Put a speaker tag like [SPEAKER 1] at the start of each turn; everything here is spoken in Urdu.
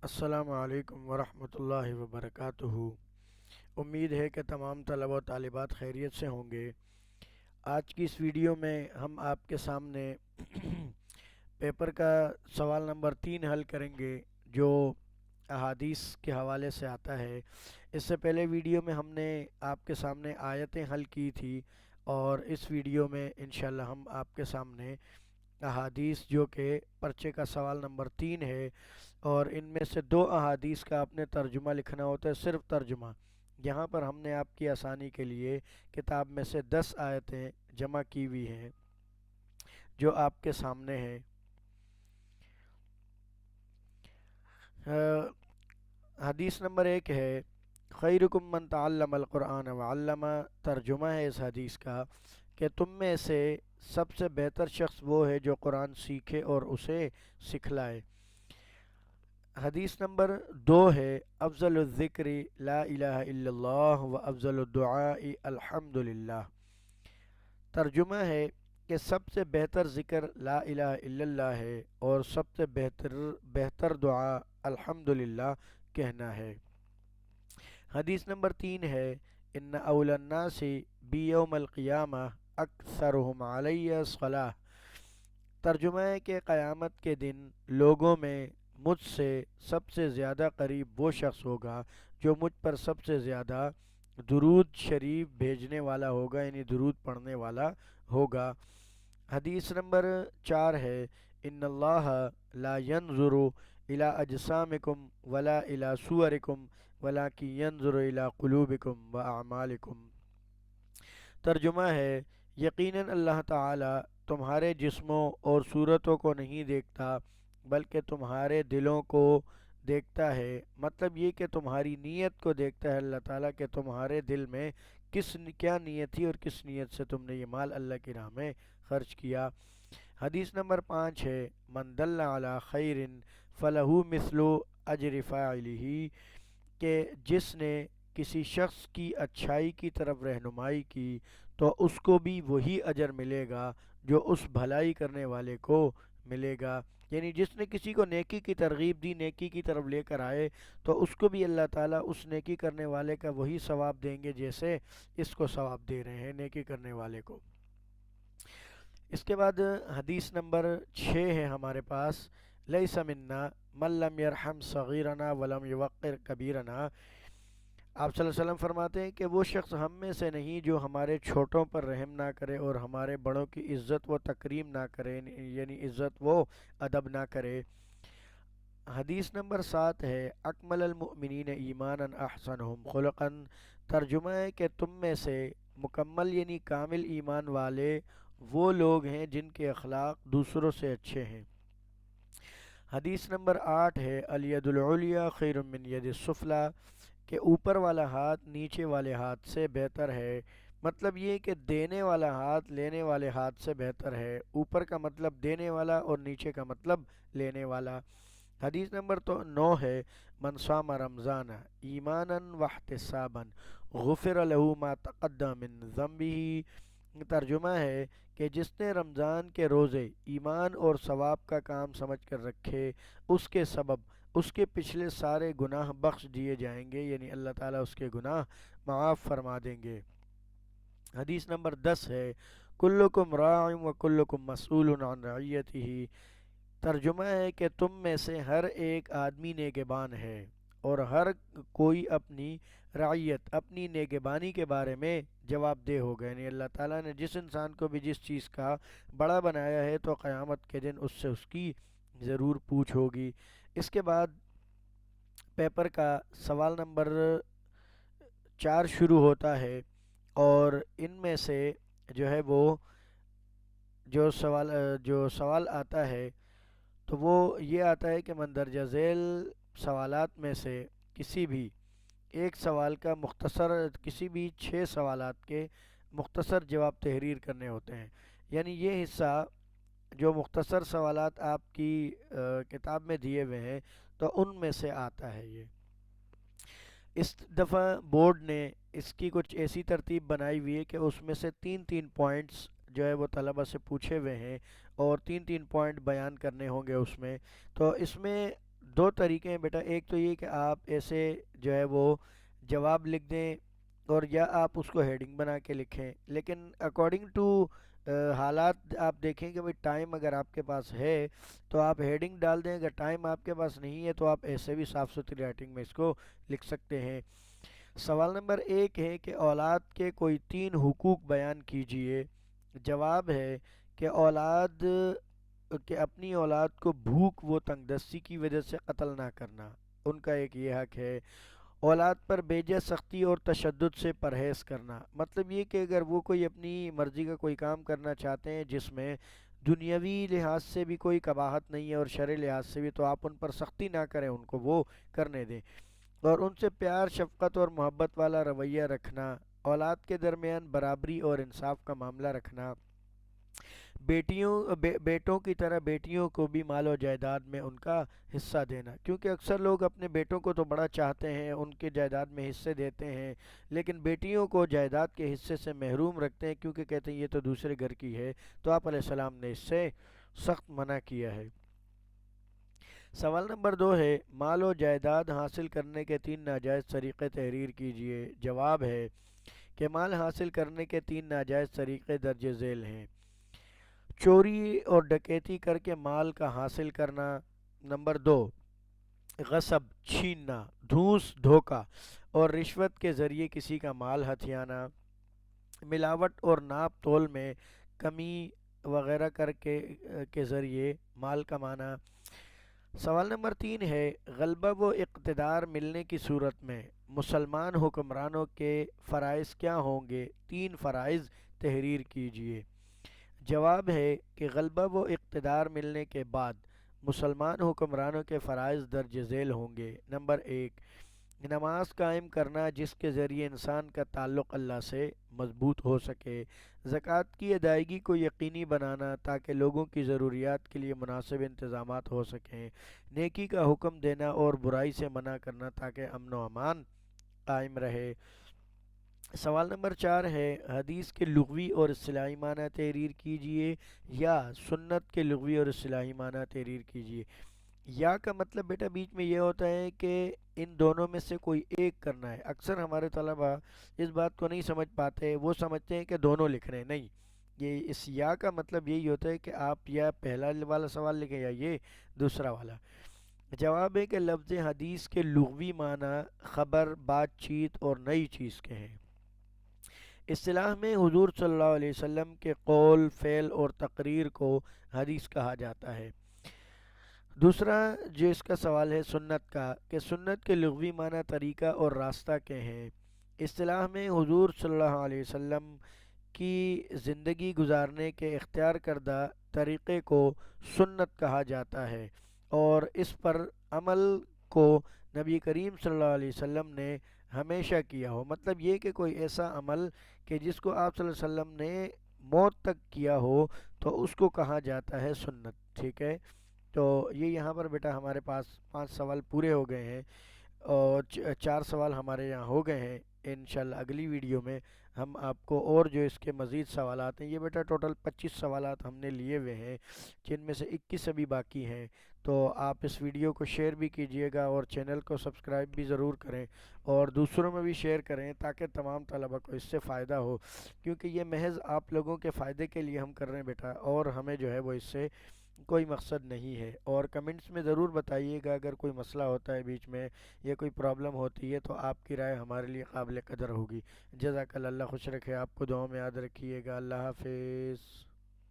[SPEAKER 1] السلام علیکم ورحمۃ اللہ وبرکاتہ۔ امید ہے کہ تمام طلبہ و طالبات خیریت سے ہوں گے۔ آج کی اس ویڈیو میں ہم آپ کے سامنے پیپر کا سوال نمبر 3 حل کریں گے، جو احادیث کے حوالے سے آتا ہے۔ اس سے پہلے ویڈیو میں ہم نے آپ کے سامنے آیتیں حل کی تھی، اور اس ویڈیو میں انشاءاللہ ہم آپ کے سامنے احادیث، جو کہ پرچے کا سوال نمبر 3 ہے، اور ان میں سے 2 احادیث کا آپ نے ترجمہ لکھنا ہوتا ہے، صرف ترجمہ۔ یہاں پر ہم نے آپ کی آسانی کے لیے کتاب میں سے 10 آیتیں جمع کی ہوئی ہیں، جو آپ کے سامنے ہیں۔ حدیث نمبر 1 ہے، خیرکم من تعلم القرآن وعلم۔ ترجمہ ہے اس حدیث کا کہ تم میں سے سب سے بہتر شخص وہ ہے جو قرآن سیکھے اور اسے سکھلائے۔ حدیث نمبر 2 ہے، افضل الذکر لا الہ الا اللہ و افضل الدعاء الحمد للہ۔ ترجمہ ہے کہ سب سے بہتر ذکر لا الہ الا اللہ ہے، اور سب سے بہتر دعا الحمد للہ کہنا ہے۔ حدیث نمبر 3 ہے، ان اول الناس بی یوم القیامہ اکثرہم علی الصلاۃ۔ ترجمہ ہے کہ قیامت کے دن لوگوں میں مجھ سے سب سے زیادہ قریب وہ شخص ہوگا جو مجھ پر سب سے زیادہ درود شریف بھیجنے والا ہوگا، یعنی درود پڑھنے والا ہوگا۔ حدیث نمبر 4 ہے، ان اللہ لا ينظر الى اجسامکم ولا الى صورکم ولکن ينظر الى قلوبکم واعمالکم۔ ترجمہ ہے، یقیناً اللہ تعالی تمہارے جسموں اور صورتوں کو نہیں دیکھتا، بلکہ تمہارے دلوں کو دیکھتا ہے۔ مطلب یہ کہ تمہاری نیت کو دیکھتا ہے اللہ تعالیٰ، کہ تمہارے دل میں کیا نیت تھی اور کس نیت سے تم نے یہ مال اللہ کی راہ میں خرچ کیا۔ حدیث نمبر 5 ہے، من دل علی خیر فلہ مثل اجر فاعلہ۔ کہ جس نے کسی شخص کی اچھائی کی طرف رہنمائی کی تو اس کو بھی وہی اجر ملے گا جو اس بھلائی کرنے والے کو ملے گا۔ یعنی جس نے کسی کو نیکی کی ترغیب دی، نیکی کی طرف لے کر آئے، تو اس کو بھی اللہ تعالیٰ اس نیکی کرنے والے کا وہی ثواب دیں گے جیسے اس کو ثواب دے رہے ہیں نیکی کرنے والے کو۔ اس کے بعد حدیث نمبر 6 ہے ہمارے پاس، لیس منا من لم یرحم صغیرنا ولم یوقر کبیرنا۔ آپ صلی اللہ علیہ وسلم فرماتے ہیں کہ وہ شخص ہم میں سے نہیں جو ہمارے چھوٹوں پر رحم نہ کرے اور ہمارے بڑوں کی عزت و تکریم نہ کرے، یعنی عزت و ادب نہ کرے۔ حدیث نمبر 7 ہے، اکمل المؤمنین ایمانا احسنہم خلقا۔ ترجمہ ہے کہ تم میں سے مکمل یعنی کامل ایمان والے وہ لوگ ہیں جن کے اخلاق دوسروں سے اچھے ہیں۔ حدیث نمبر 8 ہے، الید العلیٰ خیر من ید السفلیٰ۔ کہ اوپر والا ہاتھ نیچے والے ہاتھ سے بہتر ہے۔ مطلب یہ کہ دینے والا ہاتھ لینے والے ہاتھ سے بہتر ہے۔ اوپر کا مطلب دینے والا اور نیچے کا مطلب لینے والا۔ حدیث نمبر 9 ہے، من صام رمضان ایمانا واحتسابا غفر له ما تقدم من ذنبه۔ ترجمہ ہے کہ جس نے رمضان کے روزے ایمان اور ثواب کا کام سمجھ کر رکھے، اس کے سبب اس کے پچھلے سارے گناہ بخش دیے جائیں گے، یعنی اللہ تعالیٰ اس کے گناہ معاف فرما دیں گے۔ حدیث نمبر 10 ہے، کلکم راع و کلکم مسئول عن رعیتہ۔ ترجمہ ہے کہ تم میں سے ہر ایک آدمی نگہبان ہے، اور ہر کوئی اپنی رعیت، اپنی نگہبانی کے بارے میں جواب دہ ہوگا۔ یعنی اللہ تعالیٰ نے جس انسان کو بھی جس چیز کا بڑا بنایا ہے تو قیامت کے دن اس سے اس کی ضرور پوچھ ہوگی۔ اس کے بعد پیپر کا سوال نمبر 4 شروع ہوتا ہے، اور ان میں سے جو ہے وہ جو سوال آتا ہے تو وہ یہ آتا ہے کہ مندرجہ ذیل سوالات میں سے کسی بھی ایک سوال کا مختصر، کسی بھی 6 سوالات کے مختصر جواب تحریر کرنے ہوتے ہیں۔ یعنی یہ حصہ جو مختصر سوالات آپ کی کتاب میں دیے ہوئے ہیں تو ان میں سے آتا ہے یہ۔ اس دفعہ بورڈ نے اس کی کچھ ایسی ترتیب بنائی ہوئی ہے کہ اس میں سے 3 پوائنٹس جو ہے وہ طلبہ سے پوچھے ہوئے ہیں، اور 3 پوائنٹ بیان کرنے ہوں گے اس میں۔ تو اس میں دو طریقے ہیں بیٹا، ایک تو یہ کہ آپ ایسے جو ہے وہ جواب لکھ دیں، اور یا آپ اس کو ہیڈنگ بنا کے لکھیں، لیکن اکارڈنگ ٹو حالات آپ دیکھیں کہ بھائی ٹائم اگر آپ کے پاس ہے تو آپ ہیڈنگ ڈال دیں، اگر ٹائم آپ کے پاس نہیں ہے تو آپ ایسے بھی صاف ستھری رائٹنگ میں اس کو لکھ سکتے ہیں۔ سوال نمبر ایک ہے کہ اولاد کے کوئی تین حقوق بیان کیجئے۔ جواب ہے کہ اولاد کہ اپنی اولاد کو بھوک و تنگ دستی کی وجہ سے قتل نہ کرنا، ان کا ایک یہ حق ہے۔ اولاد پر بیجا سختی اور تشدد سے پرہیز کرنا، مطلب یہ کہ اگر وہ کوئی اپنی مرضی کا کوئی کام کرنا چاہتے ہیں جس میں دنیاوی لحاظ سے بھی کوئی قباحت نہیں ہے اور شرعی لحاظ سے بھی، تو آپ ان پر سختی نہ کریں، ان کو وہ کرنے دیں، اور ان سے پیار شفقت اور محبت والا رویہ رکھنا۔ اولاد کے درمیان برابری اور انصاف کا معاملہ رکھنا۔ بیٹوں کی طرح بیٹیوں کو بھی مال و جائیداد میں ان کا حصہ دینا، کیونکہ اکثر لوگ اپنے بیٹوں کو تو بڑا چاہتے ہیں، ان کے جائیداد میں حصے دیتے ہیں، لیکن بیٹیوں کو جائیداد کے حصے سے محروم رکھتے ہیں، کیونکہ کہتے ہیں یہ تو دوسرے گھر کی ہے، تو آپ علیہ السلام نے اس سے سخت منع کیا ہے۔ سوال نمبر دو ہے مال و جائیداد حاصل کرنے کے تین ناجائز طریقے تحریر کیجیے۔ جواب ہے کہ مال حاصل کرنے کے تین ناجائز طریقے درج ذیل ہیں: چوری اور ڈکیتی کر کے مال کا حاصل کرنا، نمبر دو غصب چھیننا، دھوس دھوکہ اور رشوت کے ذریعے کسی کا مال ہتھیانا، ملاوٹ اور ناپ تول میں کمی وغیرہ کر کے ذریعے مال کمانا۔ سوال نمبر تین ہے غلبہ و اقتدار ملنے کی صورت میں مسلمان حکمرانوں کے فرائض کیا ہوں گے؟ تین فرائض تحریر کیجیے۔ جواب ہے کہ غلبہ و اقتدار ملنے کے بعد مسلمان حکمرانوں کے فرائض درج ذیل ہوں گے۔ نمبر ایک، نماز قائم کرنا جس کے ذریعے انسان کا تعلق اللہ سے مضبوط ہو سکے، زکوٰۃ کی ادائیگی کو یقینی بنانا تاکہ لوگوں کی ضروریات کے لیے مناسب انتظامات ہو سکیں، نیکی کا حکم دینا اور برائی سے منع کرنا تاکہ امن و امان قائم رہے۔ سوال نمبر چار ہے حدیث کے لغوی اور اصطلاحی معنی تحریر کیجیے، یا سنت کے لغوی اور اصطلاحی معنی تحریر کیجیے۔ یا کا مطلب بیٹا بیچ میں یہ ہوتا ہے کہ ان دونوں میں سے کوئی ایک کرنا ہے۔ اکثر ہمارے طلباء اس بات کو نہیں سمجھ پاتے، وہ سمجھتے ہیں کہ دونوں لکھنے، نہیں، یہ اس یا کا مطلب یہی ہوتا ہے کہ آپ یا پہلا والا سوال لکھیں یا یہ دوسرا والا۔ جواب ہے کہ لفظ حدیث کے لغوی معنی خبر، بات چیت اور نئی چیز کے ہیں۔ اصطلاح میں حضور صلی اللہ علیہ وسلم کے قول، فعل اور تقریر کو حدیث کہا جاتا ہے۔ دوسرا جو اس کا سوال ہے سنت کا، کہ سنت کے لغوی معنی طریقہ اور راستہ کے ہیں۔ اصطلاح میں حضور صلی اللہ علیہ وسلم کی زندگی گزارنے کے اختیار کردہ طریقے کو سنت کہا جاتا ہے، اور اس پر عمل کو نبی کریم صلی اللہ علیہ وسلم نے ہمیشہ کیا ہو، مطلب یہ کہ کوئی ایسا عمل کہ جس کو آپ صلی اللہ علیہ وسلم نے موت تک کیا ہو تو اس کو کہا جاتا ہے سنت، ٹھیک ہے؟ تو یہ یہاں پر بیٹا ہمارے پاس 5 سوال پورے ہو گئے ہیں، اور 4 سوال ہمارے یہاں ہو گئے ہیں۔ انشاءاللہ اگلی ویڈیو میں ہم آپ کو اور جو اس کے مزید سوالات ہیں، یہ بیٹا ٹوٹل 25 سوالات ہم نے لیے ہوئے ہیں، جن میں سے 21 ابھی باقی ہیں، تو آپ اس ویڈیو کو شیئر بھی کیجئے گا اور چینل کو سبسکرائب بھی ضرور کریں، اور دوسروں میں بھی شیئر کریں تاکہ تمام طلبہ کو اس سے فائدہ ہو، کیونکہ یہ محض آپ لوگوں کے فائدے کے لیے ہم کر رہے ہیں بیٹا، اور ہمیں جو ہے وہ اس سے کوئی مقصد نہیں ہے۔ اور کمنٹس میں ضرور بتائیے گا اگر کوئی مسئلہ ہوتا ہے بیچ میں یا کوئی پرابلم ہوتی ہے، تو آپ کی رائے ہمارے لیے قابل قدر ہوگی۔ جزاک اللہ، اللہ خوش رکھے آپ کو، دعاؤں میں یاد رکھیے گا۔ اللہ حافظ۔